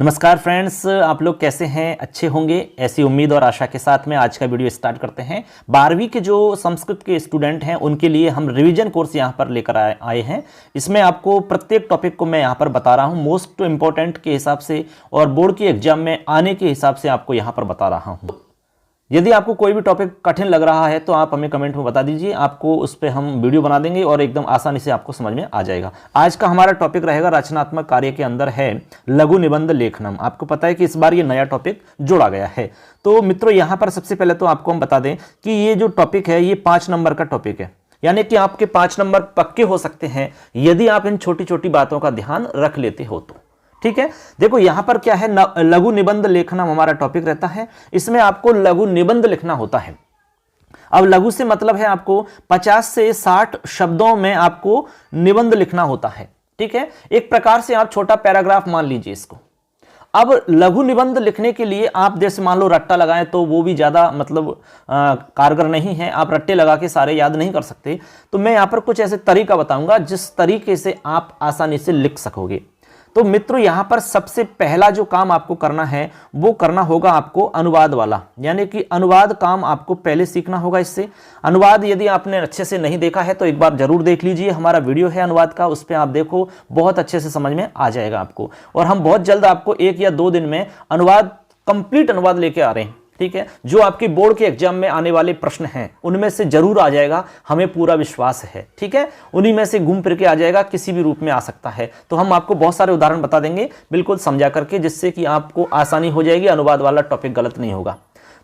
नमस्कार फ्रेंड्स, आप लोग कैसे हैं? अच्छे होंगे ऐसी उम्मीद और आशा के साथ में आज का वीडियो स्टार्ट करते हैं। 12वीं के जो संस्कृत के स्टूडेंट हैं उनके लिए हम रिवीजन कोर्स यहां पर लेकर आए हैं। इसमें आपको प्रत्येक टॉपिक को मैं यहां पर बता रहा हूं मोस्ट इंपॉर्टेंट के हिसाब से और बोर्ड के एग्जाम में आने के हिसाब से आपको यहां पर बता रहा हूं। यदि आपको कोई भी टॉपिक कठिन लग रहा है तो आप हमें कमेंट में बता दीजिए, आपको उस पर हम वीडियो बना देंगे और एकदम आसानी से आपको समझ में आ जाएगा। आज का हमारा टॉपिक रहेगा रचनात्मक कार्य के अंदर है लघु निबंध लेखनम। आपको पता है कि इस बार ये नया टॉपिक जोड़ा गया है। तो मित्रों, यहाँ पर सबसे पहले तो आपको हम बता दें कि ये जो टॉपिक है ये 5 नंबर का टॉपिक है, यानी कि आपके 5 नंबर पक्के हो सकते हैं यदि आप इन छोटी छोटी बातों का ध्यान रख लेते हो तो। ठीक है, देखो यहां पर क्या है, लघु निबंध लेखनम हमारा टॉपिक रहता है। इसमें आपको लघु निबंध लिखना होता है। अब लघु से मतलब है आपको 50 से 60 शब्दों में आपको निबंध लिखना होता है। ठीक है, एक प्रकार से आप छोटा पैराग्राफ मान लीजिए इसको। अब लघु निबंध लिखने के लिए आप जैसे मान लो रट्टा लगाएं तो वो भी ज्यादा कारगर नहीं है, आप रट्टे लगा के सारे याद नहीं कर सकते। तो मैं यहां पर कुछ ऐसे तरीका बताऊंगा जिस तरीके से आप आसानी से लिख सकोगे। तो मित्रों, यहां पर सबसे पहला जो काम आपको करना है वो करना होगा आपको अनुवाद वाला, यानी कि अनुवाद काम आपको पहले सीखना होगा। इससे अनुवाद यदि आपने अच्छे से नहीं देखा है तो एक बार जरूर देख लीजिए, हमारा वीडियो है अनुवाद का, उस पर आप देखो, बहुत अच्छे से समझ में आ जाएगा आपको। और हम बहुत जल्द आपको 1 या 2 दिन में अनुवाद, कंप्लीट अनुवाद लेके आ रहे हैं। ठीक है, जो आपके बोर्ड के एग्जाम में आने वाले प्रश्न हैं उनमें से जरूर आ जाएगा, हमें पूरा विश्वास है। ठीक है, उन्हीं में से घूम फिर के आ जाएगा, किसी भी रूप में आ सकता है। तो हम आपको बहुत सारे उदाहरण बता देंगे बिल्कुल समझा करके, जिससे कि आपको आसानी हो जाएगी, अनुवाद वाला टॉपिक गलत नहीं होगा।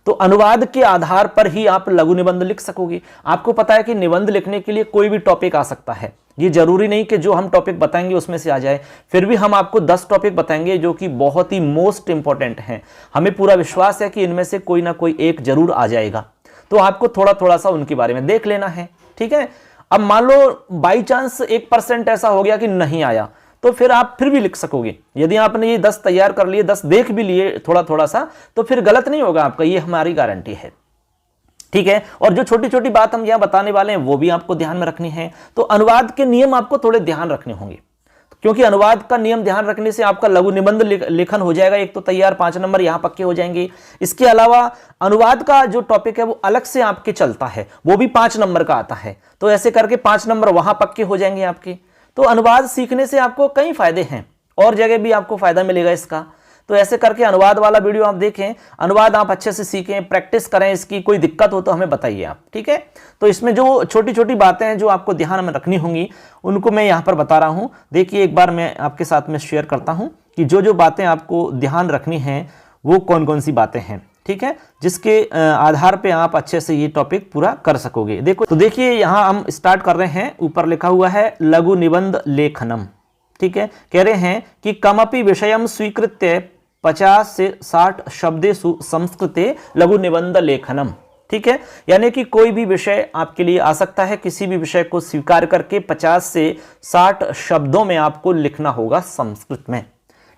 तो अनुवाद के आधार पर ही आप लघु निबंध लिख सकोगे। आपको पता है कि निबंध लिखने के लिए कोई भी टॉपिक आ सकता है, ये जरूरी नहीं कि जो हम टॉपिक बताएंगे उसमें से आ जाए। फिर भी हम आपको 10 टॉपिक बताएंगे जो कि बहुत ही मोस्ट इंपॉर्टेंट हैं। हमें पूरा विश्वास है कि इनमें से कोई ना कोई एक जरूर आ जाएगा। तो आपको थोड़ा थोड़ा सा उनके बारे में देख लेना है। ठीक है, अब मान लो बाई चांस 1% ऐसा हो गया कि नहीं आया, तो फिर आप फिर भी लिख सकोगे। यदि आपने ये 10 तैयार कर लिए, 10 देख भी लिए थोड़ा थोड़ा सा, तो फिर गलत नहीं होगा आपका, ये हमारी गारंटी है। ठीक है, और जो छोटी छोटी बात हम यहां बताने वाले हैं वो भी आपको ध्यान में रखनी है। तो अनुवाद के नियम आपको थोड़े ध्यान रखने होंगे, क्योंकि अनुवाद का नियम ध्यान रखने से आपका लघु निबंध लेखन हो जाएगा। एक तो तैयार, 5 नंबर यहां पक्के हो जाएंगे। इसके अलावा अनुवाद का जो टॉपिक है वो अलग से आपके चलता है, वो भी 5 नंबर का आता है। तो ऐसे करके 5 नंबर वहां पक्के हो जाएंगे आपके। तो अनुवाद सीखने से आपको कई फायदे हैं, और जगह भी आपको फायदा मिलेगा इसका। तो ऐसे करके अनुवाद वाला वीडियो आप देखें, अनुवाद आप अच्छे से सीखें, प्रैक्टिस करें। इसकी कोई दिक्कत हो तो हमें बताइए आप। ठीक है, तो इसमें जो छोटी छोटी बातें हैं जो आपको ध्यान में रखनी होंगी उनको मैं यहां पर बता रहा हूं। देखिए, एक बार मैं आपके साथ में शेयर करता हूं कि जो जो बातें आपको ध्यान रखनी है वो कौन कौन सी बातें हैं। ठीक है, जिसके आधार पे आप अच्छे से ये टॉपिक पूरा कर सकोगे। देखो, तो देखिए यहां हम स्टार्ट कर रहे हैं। ऊपर लिखा हुआ है लघु निबंध लेखनम। ठीक है, कह रहे हैं कि कमपि विषयम स्वीकृत्य 50 से 60 शब्देषु संस्कृते लघु निबंध लेखनम। ठीक है, यानी कि कोई भी विषय आपके लिए आ सकता है, किसी भी विषय को स्वीकार करके 50 से 60 शब्दों में आपको लिखना होगा संस्कृत में।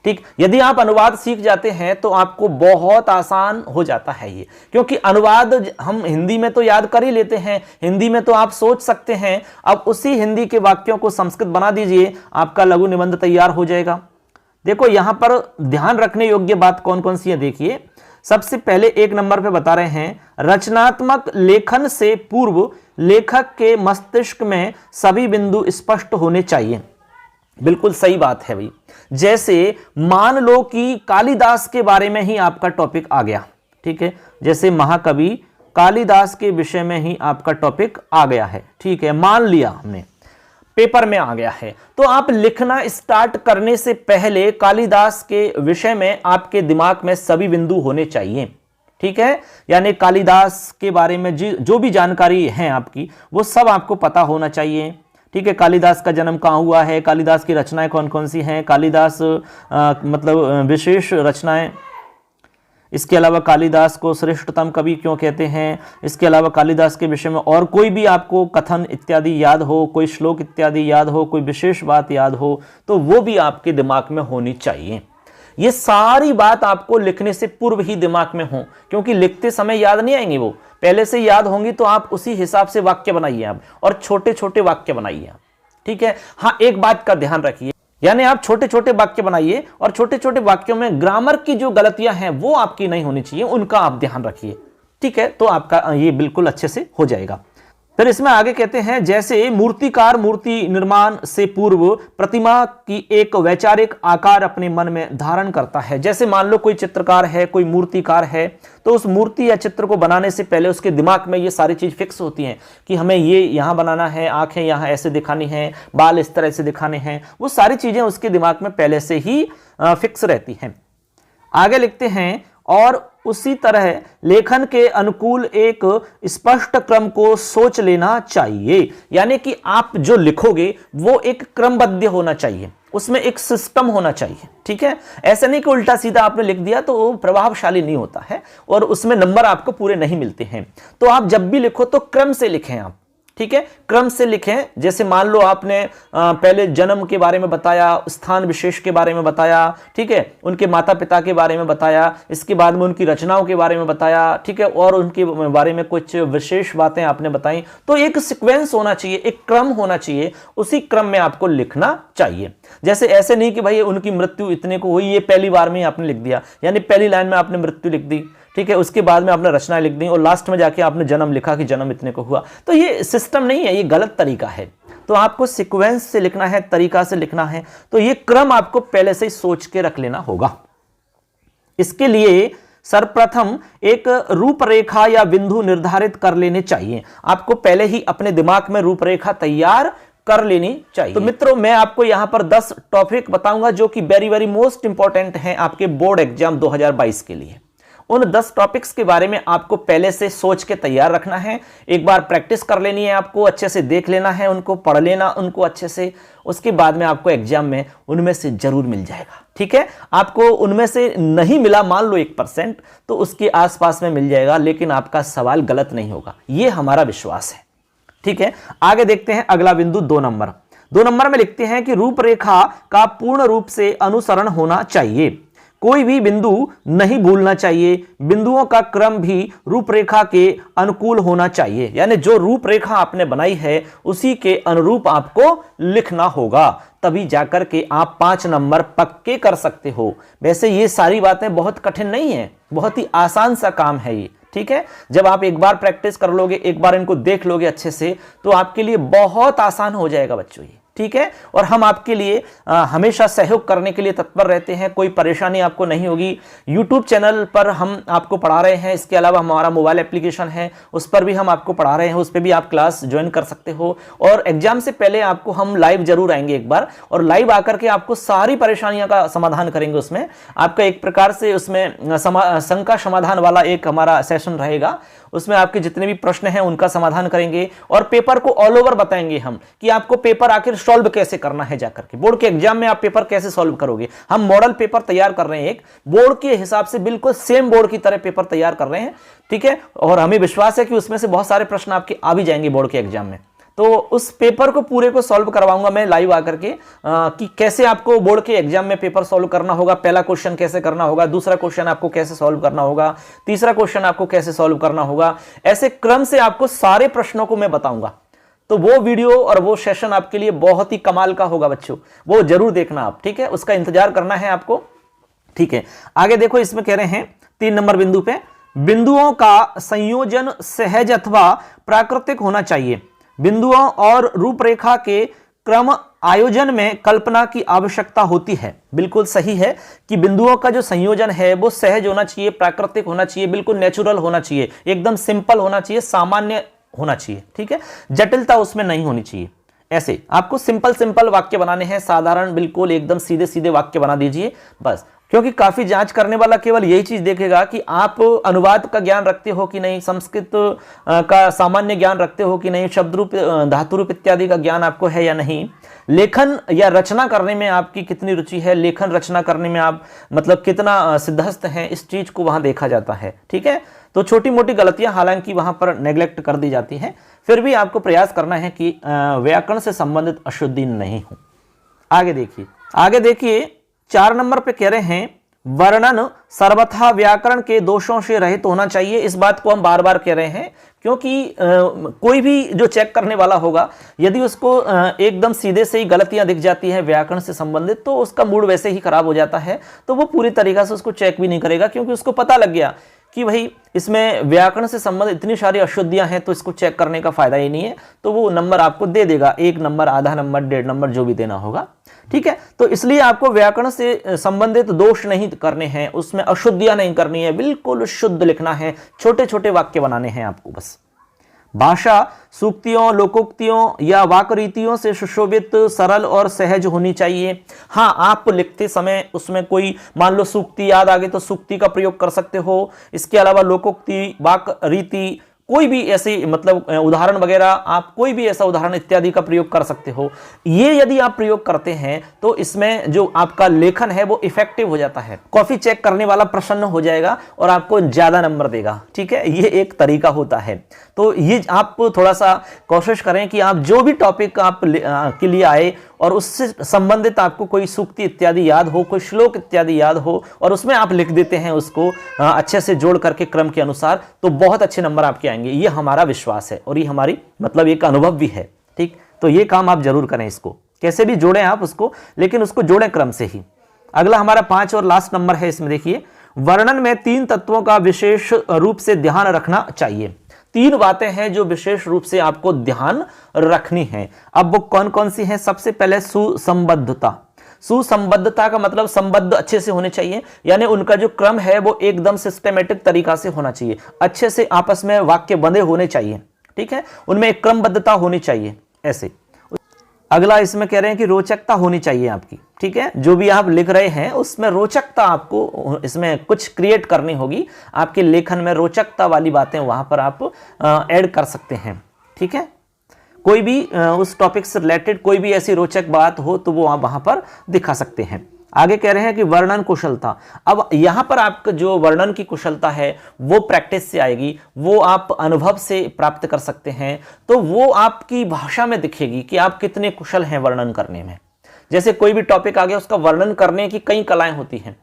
ठीक, यदि आप अनुवाद सीख जाते हैं तो आपको बहुत आसान हो जाता है ये, क्योंकि अनुवाद हम हिंदी में तो याद कर ही लेते हैं, हिंदी में तो आप सोच सकते हैं। अब उसी हिंदी के वाक्यों को संस्कृत बना दीजिए, आपका लघु निबंध तैयार हो जाएगा। देखो यहां पर ध्यान रखने योग्य बात कौन कौन सी है, देखिए। सबसे पहले 1 नंबर पे बता रहे हैं, रचनात्मक लेखन से पूर्व लेखक के मस्तिष्क में सभी बिंदु स्पष्ट होने चाहिए। बिल्कुल सही बात है भाई। जैसे मान लो कि कालिदास के बारे में ही आपका टॉपिक आ गया। ठीक है, जैसे महाकवि कालिदास के विषय में ही आपका टॉपिक आ गया है। ठीक है, मान लिया हमने, पेपर में आ गया है, तो आप लिखना स्टार्ट करने से पहले कालिदास के विषय में आपके दिमाग में सभी बिंदु होने चाहिए। ठीक है, यानी कालिदास के बारे में जो भी जानकारी है आपकी वो सब आपको पता होना चाहिए। ठीक है, कालिदास का जन्म कहाँ हुआ है, कालिदास की रचनाएं कौन कौन सी हैं, कालिदास विशेष रचनाएं, इसके अलावा कालिदास को श्रेष्ठतम कवि क्यों कहते हैं, इसके अलावा कालिदास के विषय में और कोई भी आपको कथन इत्यादि याद हो, कोई श्लोक इत्यादि याद हो, कोई विशेष बात याद हो, तो वो भी आपके दिमाग में होनी चाहिए। ये सारी बात आपको लिखने से पूर्व ही दिमाग में हो, क्योंकि लिखते समय याद नहीं आएंगी, वो पहले से याद होंगी। तो आप उसी हिसाब से वाक्य बनाइए आप, और छोटे छोटे वाक्य बनाइए आप। ठीक है, हाँ, एक बात का ध्यान रखिए, यानी आप छोटे छोटे वाक्य बनाइए और छोटे छोटे वाक्यों में ग्रामर की जो गलतियां हैं वो आपकी नहीं होनी चाहिए, उनका आप ध्यान रखिए। ठीक है, तो आपका ये बिल्कुल अच्छे से हो जाएगा। फिर इसमें आगे कहते हैं, जैसे मूर्तिकार मूर्ति निर्माण से पूर्व प्रतिमा की एक वैचारिक आकार अपने मन में धारण करता है। जैसे मान लो कोई चित्रकार है, कोई मूर्तिकार है, तो उस मूर्ति या चित्र को बनाने से पहले उसके दिमाग में ये सारी चीज फिक्स होती हैं कि हमें ये यहां बनाना है, आंखें यहां ऐसे दिखानी है, बाल इस तरह से दिखाने हैं, वो सारी चीजें उसके दिमाग में पहले से ही फिक्स रहती हैं। आगे लिखते हैं, और उसी तरह लेखन के अनुकूल एक स्पष्ट क्रम को सोच लेना चाहिए। यानी कि आप जो लिखोगे वो एक क्रमबद्ध होना चाहिए, उसमें एक सिस्टम होना चाहिए। ठीक है, ऐसा नहीं कि उल्टा सीधा आपने लिख दिया तो वो प्रभावशाली नहीं होता है और उसमें नंबर आपको पूरे नहीं मिलते हैं। तो आप जब भी लिखो तो क्रम से लिखें आप। ठीक है, क्रम से लिखें। जैसे मान लो आपने पहले जन्म के बारे में बताया, स्थान विशेष के बारे में बताया, ठीक है, उनके माता पिता के बारे में बताया, इसके बाद में उनकी रचनाओं के बारे में बताया, ठीक है, और उनके बारे में कुछ विशेष बातें आपने बताई। तो एक सीक्वेंस होना चाहिए, एक क्रम होना चाहिए, उसी क्रम में आपको लिखना चाहिए। जैसे ऐसे नहीं कि भाई उनकी मृत्यु इतने को हुई, ये पहली बार में आपने लिख दिया, यानी पहली लाइन में आपने मृत्यु लिख दी, ठीक है, उसके बाद में आपने रचना लिख दी और लास्ट में जाके आपने जन्म लिखा कि जन्म इतने को हुआ। तो ये सिस्टम नहीं है, ये गलत तरीका है। तो आपको सीक्वेंस से लिखना है, तरीका से लिखना है, तो ये क्रम आपको पहले से ही सोच के रख लेना होगा। इसके लिए सर्वप्रथम एक रूपरेखा या बिंदु निर्धारित कर लेने चाहिए। आपको पहले ही अपने दिमाग में रूपरेखा तैयार कर लेनी चाहिए। तो मित्रों, मैं आपको यहां पर 10 टॉपिक बताऊंगा जो कि वेरी वेरी मोस्ट इंपॉर्टेंट हैं आपके बोर्ड एग्जाम 2022 के लिए। उन 10 टॉपिक्स के बारे में आपको पहले से सोच के तैयार रखना है, एक बार प्रैक्टिस कर लेनी है, आपको अच्छे से देख लेना है, उनको पढ़ लेना उनको अच्छे से, उसके बाद में आपको एग्जाम में उनमें से जरूर मिल जाएगा। ठीक है, आपको उनमें से नहीं मिला मान लो 1%, तो उसके आसपास में मिल जाएगा, लेकिन आपका सवाल गलत नहीं होगा, यह हमारा विश्वास है। ठीक है, आगे देखते हैं अगला बिंदु 2 नंबर। 2 नंबर में लिखते हैं कि रूपरेखा का पूर्ण रूप से अनुसरण होना चाहिए। कोई भी बिंदु नहीं भूलना चाहिए। बिंदुओं का क्रम भी रूपरेखा के अनुकूल होना चाहिए। यानी जो रूपरेखा आपने बनाई है उसी के अनुरूप आपको लिखना होगा, तभी जाकर के आप 5 नंबर पक्के कर सकते हो। वैसे ये सारी बातें बहुत कठिन नहीं है, बहुत ही आसान सा काम है ये। ठीक है, जब आप एक बार प्रैक्टिस कर लोगे, एक बार इनको देख लोगे अच्छे से, तो आपके लिए बहुत आसान हो जाएगा बच्चों ये। ठीक है, और हम आपके लिए हमेशा सहयोग करने के लिए तत्पर रहते हैं, कोई परेशानी आपको नहीं होगी। YouTube चैनल पर हम आपको पढ़ा रहे हैं, इसके अलावा हमारा मोबाइल एप्लीकेशन है, उस पर भी हम आपको पढ़ा रहे हैं, उस पर भी आप क्लास ज्वाइन कर सकते हो। और एग्जाम से पहले आपको हम लाइव जरूर आएंगे एक बार, और लाइव आकर के आपको सारी परेशानियों का समाधान करेंगे। उसमें आपका एक प्रकार से उसमें शंका समाधान वाला एक हमारा सेशन रहेगा, उसमें आपके जितने भी प्रश्न हैं उनका समाधान करेंगे, और पेपर को ऑल ओवर बताएंगे हम कि आपको पेपर आखिर सॉल्व कैसे करना है। जाकर के बोर्ड के एग्जाम में आप पेपर कैसे सॉल्व करोगे, हम मॉडल पेपर तैयार कर रहे हैं, एक बोर्ड के हिसाब से बिल्कुल सेम बोर्ड की तरह पेपर तैयार कर रहे हैं। ठीक है, और हमें विश्वास है कि उसमें से बहुत सारे प्रश्न आपके आ भी जाएंगे बोर्ड के एग्जाम में। तो उस पेपर को पूरे को सॉल्व करवाऊंगा मैं लाइव आकर के कि कैसे आपको बोर्ड के एग्जाम में पेपर सॉल्व करना होगा। पहला क्वेश्चन कैसे करना होगा, दूसरा क्वेश्चन आपको कैसे सॉल्व करना होगा, तीसरा क्वेश्चन आपको कैसे सॉल्व करना होगा। ऐसे क्रम से आपको सारे प्रश्नों को मैं बताऊंगा। तो वो वीडियो और वो सेशन आपके लिए बहुत ही कमाल का होगा बच्चों, वो जरूर देखना आप। ठीक है, उसका इंतजार करना है आपको। ठीक है, आगे देखो, इसमें कह रहे हैं 3 नंबर बिंदु पे, बिंदुओं का संयोजन सहज अथवा प्राकृतिक होना चाहिए। बिंदुओं और रूपरेखा के क्रम आयोजन में कल्पना की आवश्यकता होती है। बिल्कुल सही है कि बिंदुओं का जो संयोजन है वो सहज होना चाहिए, प्राकृतिक होना चाहिए, बिल्कुल नेचुरल होना चाहिए, एकदम सिंपल होना चाहिए, सामान्य होना चाहिए। ठीक है, जटिलता उसमें नहीं होनी चाहिए। ऐसे आपको सिंपल सिंपल वाक्य बनाने हैं, साधारण बिल्कुल एकदम सीधे सीधे वाक्य बना दीजिए बस। क्योंकि काफी जांच करने वाला केवल यही चीज देखेगा कि आप अनुवाद का ज्ञान रखते हो कि नहीं, संस्कृत का सामान्य ज्ञान रखते हो कि नहीं, शब्द रूप धातु रूप इत्यादि का ज्ञान आपको है या नहीं, लेखन या रचना करने में आपकी कितनी रुचि है, लेखन रचना करने में आप मतलब कितना सिद्धहस्त हैं, इस चीज को वहां देखा जाता है। ठीक है, तो छोटी मोटी गलतियां हालांकि वहां पर नेग्लेक्ट कर दी जाती हैं, फिर भी आपको प्रयास करना है कि व्याकरण से संबंधित अशुद्धि नहीं हो। आगे देखिए 4 नंबर पे कह रहे हैं, वर्णन सर्वथा व्याकरण के दोषों से रहित होना चाहिए। इस बात को हम बार बार कह रहे हैं क्योंकि कोई भी जो चेक करने वाला होगा यदि उसको एकदम सीधे से ही गलतियां दिख जाती है व्याकरण से संबंधित, तो उसका मूड वैसे ही खराब हो जाता है, तो वो पूरी तरीका से उसको चेक भी नहीं करेगा, क्योंकि उसको पता लग गया कि भाई इसमें व्याकरण से संबंधित इतनी सारी अशुद्धियां हैं, तो इसको चेक करने का फायदा ही नहीं है, तो वो नंबर आपको दे देगा, 1 नंबर, आधा नंबर, 1.5 नंबर, जो भी देना होगा। ठीक है, तो इसलिए आपको व्याकरण से संबंधित दोष नहीं करने हैं, उसमें अशुद्धियां नहीं करनी है, बिल्कुल शुद्ध लिखना है, छोटे छोटे वाक्य बनाने हैं आपको बस। भाषा सूक्तियों, लोकोक्तियों या वाकरीतियों से सुशोभित, सरल और सहज होनी चाहिए। हाँ, आप लिखते समय उसमें कोई मान लो सूक्ति याद आ गई तो सूक्ति का प्रयोग कर सकते हो। इसके अलावा लोकोक्ति, वाकरीति, कोई भी ऐसी मतलब उदाहरण वगैरह, आप कोई भी ऐसा उदाहरण इत्यादि का प्रयोग कर सकते हो। ये यदि आप प्रयोग करते हैं तो इसमें जो आपका लेखन है वो इफेक्टिव हो जाता है, कॉफी चेक करने वाला प्रसन्न हो जाएगा और आपको ज्यादा नंबर देगा। ठीक है, ये एक तरीका होता है। तो ये आप थोड़ा सा कोशिश करें कि आप जो भी टॉपिक आप के लिए आए और उससे संबंधित आपको कोई सूक्ति इत्यादि याद हो, कोई श्लोक इत्यादि याद हो, और उसमें आप लिख देते हैं उसको अच्छे से जोड़ करके क्रम के अनुसार, तो बहुत अच्छे नंबर आपके आएंगे। ये हमारा विश्वास है और ये हमारी मतलब एक अनुभव भी है। ठीक, तो ये काम आप जरूर करें, इसको कैसे भी जोड़ें आप उसको, लेकिन उसको जोड़ें क्रम से ही। अगला हमारा 5 और लास्ट नंबर है, इसमें देखिए, वर्णन में 3 तत्वों का विशेष रूप से ध्यान रखना चाहिए। 3 बातें हैं जो विशेष रूप से आपको ध्यान रखनी है। अब वो कौन कौन सी हैं? सबसे पहले सुसंबद्धता। सुसंबद्धता का मतलब संबद्ध अच्छे से होने चाहिए, यानी उनका जो क्रम है वो एकदम सिस्टमेटिक तरीका से होना चाहिए, अच्छे से आपस में वाक्य बंधे होने चाहिए। ठीक है, उनमें एक क्रमबद्धता होनी चाहिए ऐसे। अगला इसमें कह रहे हैं कि रोचकता होनी चाहिए आपकी। ठीक है, जो भी आप लिख रहे हैं उसमें रोचकता आपको इसमें कुछ क्रिएट करनी होगी, आपके लेखन में रोचकता वाली बातें वहां पर आप ऐड कर सकते हैं। ठीक है, कोई भी उस टॉपिक से रिलेटेड कोई भी ऐसी रोचक बात हो तो वो आप वहां पर दिखा सकते हैं। आगे कह रहे हैं कि वर्णन कुशलता। अब यहां पर आपका जो वर्णन की कुशलता है वो प्रैक्टिस से आएगी, वो आप अनुभव से प्राप्त कर सकते हैं, तो वो आपकी भाषा में दिखेगी कि आप कितने कुशल हैं वर्णन करने में। जैसे कोई भी टॉपिक आ गया, उसका वर्णन करने की कई कलाएं होती हैं,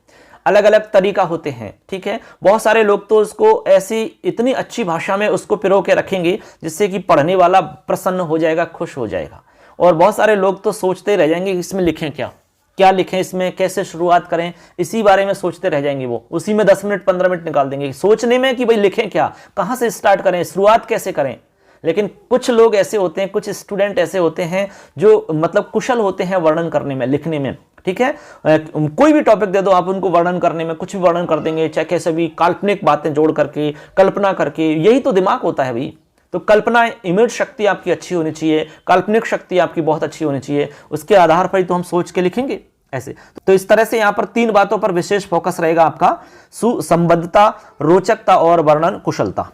अलग अलग तरीका होते हैं। ठीक है, बहुत सारे लोग तो उसको ऐसी इतनी अच्छी भाषा में उसको पिरो के रखेंगे जिससे कि पढ़ने वाला प्रसन्न हो जाएगा, खुश हो जाएगा, और बहुत सारे लोग तो सोचते रह जाएंगे इसमें लिखें क्या, क्या लिखें इसमें, कैसे शुरुआत करें, इसी बारे में सोचते रह जाएंगे। वो उसी में 10 मिनट 15 मिनट निकाल देंगे सोचने में कि भाई लिखें क्या, कहां से स्टार्ट करें, शुरुआत कैसे करें। लेकिन कुछ लोग ऐसे होते हैं, कुछ स्टूडेंट ऐसे होते हैं जो मतलब कुशल होते हैं वर्णन करने में, लिखने में। ठीक है, कोई भी टॉपिक दे दो आप उनको वर्णन करने में, कुछ भी वर्णन कर देंगे, चाहे कैसे भी काल्पनिक बातें जोड़ करके, कल्पना करके, यही तो दिमाग होता है भाई। तो कल्पना, इमेज शक्ति आपकी अच्छी होनी चाहिए, काल्पनिक शक्ति आपकी बहुत अच्छी होनी चाहिए, उसके आधार पर ही तो हम सोच के लिखेंगे ऐसे। तो इस तरह से यहां पर 3 बातों पर विशेष फोकस रहेगा आपका, सुसंबद्धता, रोचकता और वर्णन कुशलता।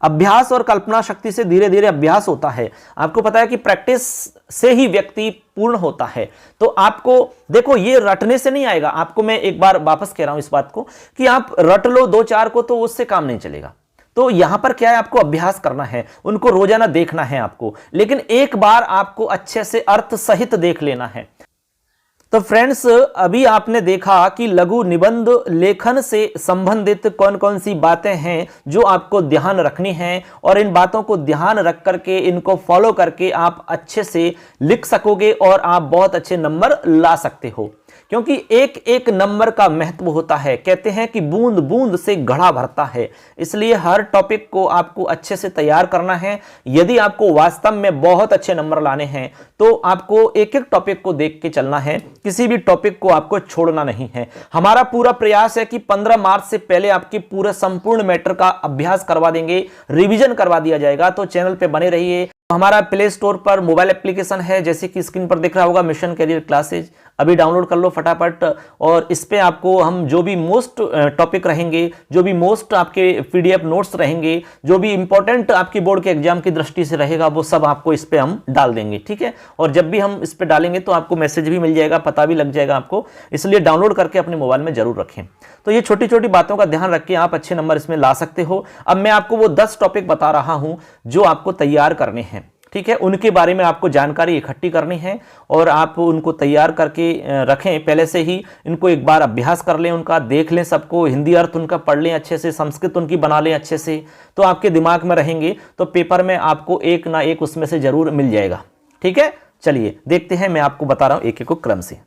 अभ्यास और कल्पना शक्ति से धीरे धीरे अभ्यास होता है। आपको पता है कि प्रैक्टिस से ही व्यक्ति पूर्ण होता है। तो आपको देखो, ये रटने से नहीं आएगा। आपको मैं एक बार वापस कह रहा हूं इस बात को कि आप रट लो 2-4 को तो उससे काम नहीं चलेगा। तो यहां पर क्या है, आपको अभ्यास करना है, उनको रोजाना देखना है आपको, लेकिन एक बार आपको अच्छे से अर्थ सहित देख लेना है। तो फ्रेंड्स, अभी आपने देखा कि लघु निबंध लेखन से संबंधित कौन कौन सी बातें हैं जो आपको ध्यान रखनी है, और इन बातों को ध्यान रख करके, इनको फॉलो करके आप अच्छे से लिख सकोगे और आप बहुत अच्छे नंबर ला सकते हो। क्योंकि एक एक नंबर का महत्व होता है। कहते हैं कि बूंद बूंद से घड़ा भरता है, इसलिए हर टॉपिक को आपको अच्छे से तैयार करना है। यदि आपको वास्तव में बहुत अच्छे नंबर लाने हैं तो आपको एक एक टॉपिक को देख के चलना है, किसी भी टॉपिक को आपको छोड़ना नहीं है। हमारा पूरा प्रयास है कि 15 मार्च से पहले आपके पूरे संपूर्ण मैटर का अभ्यास करवा देंगे, रिवीजन करवा दिया जाएगा। तो चैनल पे बने रहिए। हमारा प्ले स्टोर पर मोबाइल एप्लीकेशन है, जैसे कि स्क्रीन पर दिख रहा होगा, मिशन करियर क्लासेज। अभी डाउनलोड कर लो फटाफट, और इस पे आपको हम जो भी मोस्ट टॉपिक रहेंगे, जो भी मोस्ट आपके पीडीएफ नोट्स रहेंगे, जो भी इंपॉर्टेंट आपकी बोर्ड के एग्जाम की दृष्टि से रहेगा, वो सब आपको इस पे हम डाल देंगे। ठीक है, और जब भी हम इस पे डालेंगे तो आपको मैसेज भी मिल जाएगा, पता भी लग जाएगा आपको, इसलिए डाउनलोड करके अपने मोबाइल में जरूर रखें। तो ये छोटी छोटी बातों का ध्यान रख के आप अच्छे नंबर इसमें ला सकते हो। अब मैं आपको वो 10 टॉपिक बता रहा हूं जो आपको तैयार करने हैं। ठीक है, उनके बारे में आपको जानकारी इकट्ठी करनी है और आप उनको तैयार करके रखें पहले से ही। इनको एक बार अभ्यास कर लें, उनका देख लें सबको, हिंदी अर्थ उनका पढ़ लें अच्छे से, संस्कृत उनकी बना लें अच्छे से, तो आपके दिमाग में रहेंगे तो पेपर में आपको एक ना एक उसमें से जरूर मिल जाएगा। ठीक है, चलिए देखते हैं, मैं आपको बता रहा हूं एक एक क्रम से।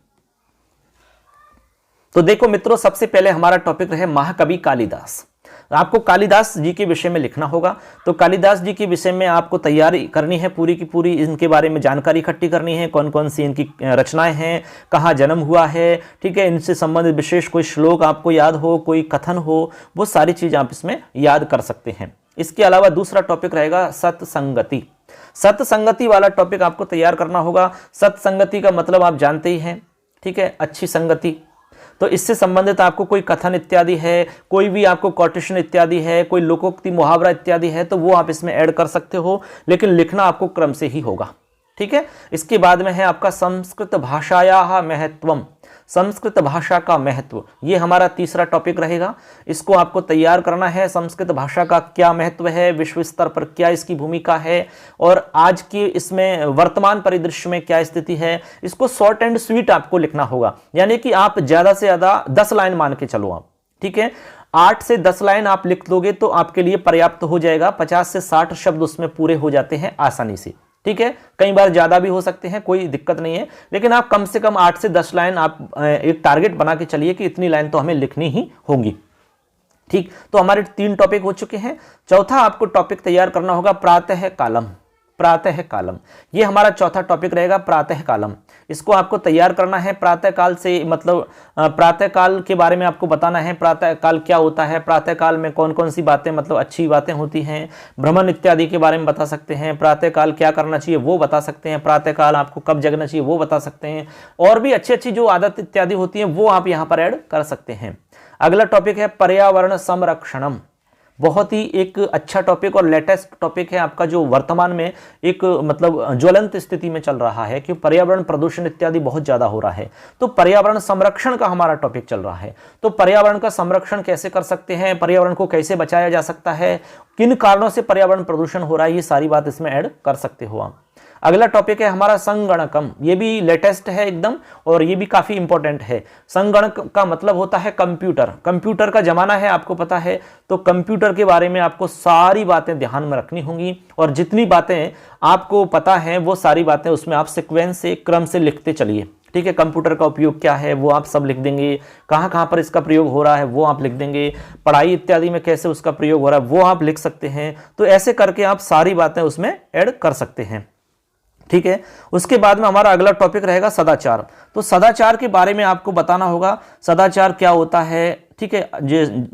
तो देखो मित्रों, सबसे पहले हमारा टॉपिक रहे महाकवि कालिदास। आपको कालिदास जी के विषय में लिखना होगा। तो कालिदास जी के विषय में आपको तैयारी करनी है पूरी की पूरी, इनके बारे में जानकारी इकट्ठी करनी है, कौन कौन सी इनकी रचनाएं हैं, कहाँ जन्म हुआ है, ठीक है, इनसे संबंधित विशेष कोई श्लोक आपको याद हो, कोई कथन हो, वो सारी चीज आप इसमें याद कर सकते हैं। इसके अलावा दूसरा टॉपिक रहेगा सत्संगति। सत्संगति वाला टॉपिक आपको तैयार करना होगा। सत्संगति का मतलब आप जानते ही हैं, ठीक है, अच्छी संगति। तो इससे संबंधित आपको कोई कथन इत्यादि है, कोई भी आपको कोटेशन इत्यादि है, कोई लोकोक्ति मुहावरा इत्यादि है, तो वो आप इसमें ऐड कर सकते हो, लेकिन लिखना आपको क्रम से ही होगा। ठीक है, इसके बाद में है आपका संस्कृत भाषाया महत्वम, संस्कृत भाषा का महत्व, ये हमारा तीसरा टॉपिक रहेगा। इसको आपको तैयार करना है, संस्कृत भाषा का क्या महत्व है, विश्व स्तर पर क्या इसकी भूमिका है, और आज की इसमें वर्तमान परिदृश्य में क्या स्थिति है। इसको शॉर्ट एंड स्वीट आपको लिखना होगा, यानी कि आप ज्यादा से ज्यादा 10 लाइन मान के चलो आप। ठीक है, 8 से 10 लाइन आप लिख दोगे तो आपके लिए पर्याप्त हो जाएगा। 50 से 60 शब्द उसमें पूरे हो जाते हैं आसानी से। ठीक है, कई बार ज्यादा भी हो सकते हैं, कोई दिक्कत नहीं है, लेकिन आप कम से कम 8 से 10 लाइन आप एक टारगेट बना के चलिए कि इतनी लाइन तो हमें लिखनी ही होगी। ठीक, तो हमारे 3 टॉपिक हो चुके हैं। चौथा आपको टॉपिक तैयार करना होगा प्रातः कालम। प्रातः कालम, ये हमारा चौथा टॉपिक रहेगा, प्रातः कालम। इसको आपको तैयार करना है। प्रातः काल से मतलब प्रातः काल के बारे में आपको बताना है, प्रातः काल क्या होता है, प्रातः काल में कौन कौन सी बातें मतलब अच्छी बातें होती हैं, भ्रमण इत्यादि के बारे में बता सकते हैं, प्रातः काल क्या करना चाहिए वो बता सकते हैं, प्रातः काल आपको कब जगना चाहिए वो बता सकते हैं, और भी अच्छी अच्छी जो आदत इत्यादि होती हैं वो आप यहाँ पर ऐड कर सकते हैं। अगला टॉपिक है पर्यावरण संरक्षणम। बहुत ही एक अच्छा टॉपिक और लेटेस्ट टॉपिक है आपका, जो वर्तमान में एक मतलब ज्वलंत स्थिति में चल रहा है कि पर्यावरण प्रदूषण इत्यादि बहुत ज्यादा हो रहा है। तो पर्यावरण संरक्षण का हमारा टॉपिक चल रहा है। तो पर्यावरण का संरक्षण कैसे कर सकते हैं, पर्यावरण को कैसे बचाया जा सकता है, किन कारणों से पर्यावरण प्रदूषण हो रहा है, ये सारी बात इसमें ऐड कर सकते हो आप। अगला टॉपिक है हमारा संगणकम। ये भी लेटेस्ट है एकदम और ये भी काफी इंपॉर्टेंट है। संगणक का मतलब होता है कंप्यूटर। कंप्यूटर का जमाना है, आपको पता है, तो कंप्यूटर के बारे में आपको सारी बातें ध्यान में रखनी होंगी, और जितनी बातें आपको पता है वो सारी बातें उसमें आप सीक्वेंस से, क्रम से लिखते चलिए। ठीक है, कंप्यूटर का उपयोग क्या है वो आप सब लिख देंगे, कहाँ कहाँ पर इसका प्रयोग हो रहा है वो आप लिख देंगे, पढ़ाई इत्यादि में कैसे उसका प्रयोग हो रहा है वो आप लिख सकते हैं। तो ऐसे करके आप सारी बातें उसमें ऐड कर सकते हैं। ठीक है, उसके बाद में हमारा अगला टॉपिक रहेगा सदाचार। तो सदाचार के बारे में आपको बताना होगा, सदाचार क्या होता है। ठीक है,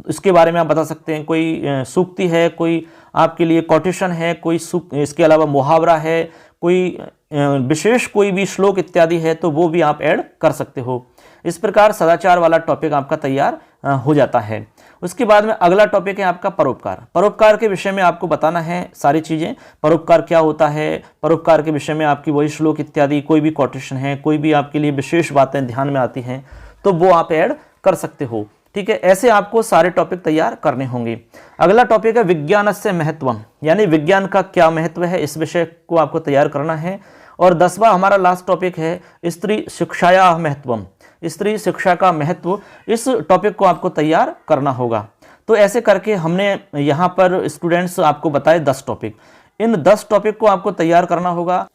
इसके बारे में आप बता सकते हैं, कोई सूक्ति है, कोई आपके लिए कोटेशन है, कोई इसके अलावा मुहावरा है, कोई विशेष कोई भी श्लोक इत्यादि है, तो वो भी आप ऐड कर सकते हो। इस प्रकार सदाचार वाला टॉपिक आपका तैयार हो जाता है। उसके बाद में अगला टॉपिक है आपका परोपकार। परोपकार के विषय में आपको बताना है सारी चीजें, परोपकार क्या होता है, परोपकार के विषय में आपकी वही श्लोक इत्यादि, कोई भी कोटेशन है, कोई भी आपके लिए विशेष बातें ध्यान में आती हैं तो वो आप ऐड कर सकते हो। ठीक है, ऐसे आपको सारे टॉपिक तैयार करने होंगे। अगला टॉपिक है विज्ञान से महत्वम, यानी विज्ञान का क्या महत्व है, इस विषय को आपको तैयार करना है। और 10वां हमारा लास्ट टॉपिक है स्त्री शिक्षाया महत्वम, स्त्री शिक्षा का महत्व। इस टॉपिक को आपको तैयार करना होगा। तो ऐसे करके हमने यहाँ पर स्टूडेंट्स आपको बताए 10 टॉपिक। इन 10 टॉपिक को आपको तैयार करना होगा।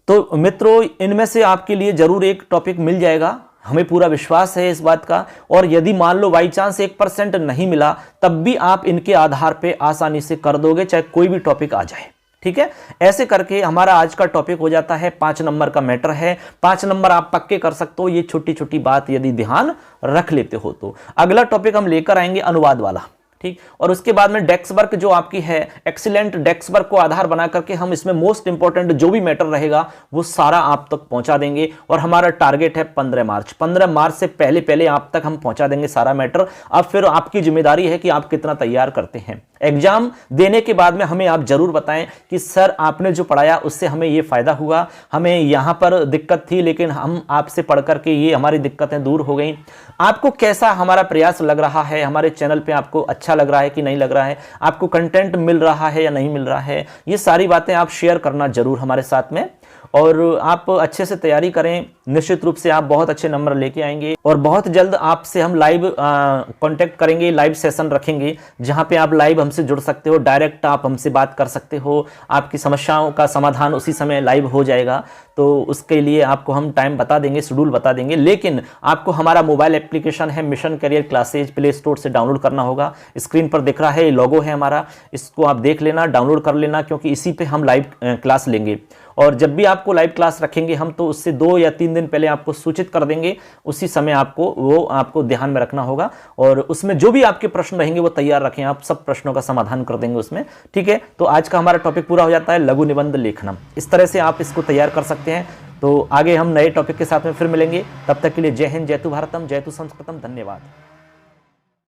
तो मित्रों, इनमें से आपके लिए जरूर एक टॉपिक मिल जाएगा, हमें पूरा विश्वास है इस बात का। और यदि मान लो बाई चांस 1% नहीं मिला, तब भी आप इनके आधार पे आसानी से कर दोगे, चाहे कोई भी टॉपिक आ जाए। ठीक है, ऐसे करके हमारा आज का टॉपिक हो जाता है 5 नंबर का मैटर है। 5 नंबर आप पक्के कर सकते हो, ये छोटी छोटी बात यदि ध्यान रख लेते हो तो। अगला टॉपिक हम लेकर आएंगे अनुवाद वाला। ठीक, और उसके बाद में डेस्क वर्क जो आपकी है, एक्सीलेंट डेस्क वर्क को आधार बना करके हम इसमें मोस्ट इंपॉर्टेंट जो भी मैटर रहेगा वो सारा आप तक पहुंचा देंगे। और हमारा टारगेट है 15 मार्च। 15 मार्च से पहले पहले आप तक हम पहुंचा देंगे सारा मैटर। अब फिर आपकी जिम्मेदारी है कि आप कितना तैयार करते हैं। एग्जाम देने के बाद में हमें आप जरूर बताएं कि सर आपने जो पढ़ाया उससे हमें ये फायदा हुआ, हमें यहाँ पर दिक्कत थी लेकिन हम आपसे पढ़ करके ये हमारी दिक्कतें दूर हो गई। आपको कैसा हमारा प्रयास लग रहा है, हमारे चैनल पे आपको अच्छा लग रहा है कि नहीं लग रहा है, आपको कंटेंट मिल रहा है या नहीं मिल रहा है, ये सारी बातें आप शेयर करना जरूर हमारे साथ में। और आप अच्छे से तैयारी करें, निश्चित रूप से आप बहुत अच्छे नंबर लेके आएंगे। और बहुत जल्द आपसे हम लाइव कांटेक्ट करेंगे, लाइव सेशन रखेंगे जहां पे आप लाइव हमसे जुड़ सकते हो, डायरेक्ट आप हमसे बात कर सकते हो, आपकी समस्याओं का समाधान उसी समय लाइव हो जाएगा। तो उसके लिए आपको हम टाइम बता देंगे, शेड्यूल बता देंगे, लेकिन आपको हमारा मोबाइल एप्लीकेशन है mission career classes, play store से डाउनलोड करना होगा। स्क्रीन पर दिख रहा है, ये लोगो है हमारा, इसको आप देख लेना, डाउनलोड कर लेना, क्योंकि इसी पे हम लाइव क्लास लेंगे। और जब भी आपको लाइव क्लास रखेंगे हम, तो उससे 2 या 3 दिन पहले आपको सूचित कर देंगे, उसी समय आपको ध्यान में रखना होगा। और उसमें जो भी आपके प्रश्न रहेंगे वो तैयार रखें, आप सब प्रश्नों का समाधान कर देंगे उसमें, ठीक है। तो आज का हमारा टॉपिक पूरा हो जाता है, लघु निबंध लेखनम। इस तरह से आप इसको तैयार कर सकते हैं। तो आगे हम नए टॉपिक के साथ में फिर मिलेंगे, तब तक के लिए जय हिंद, जय तु भारतम, जय तु संस्कृतम, धन्यवाद।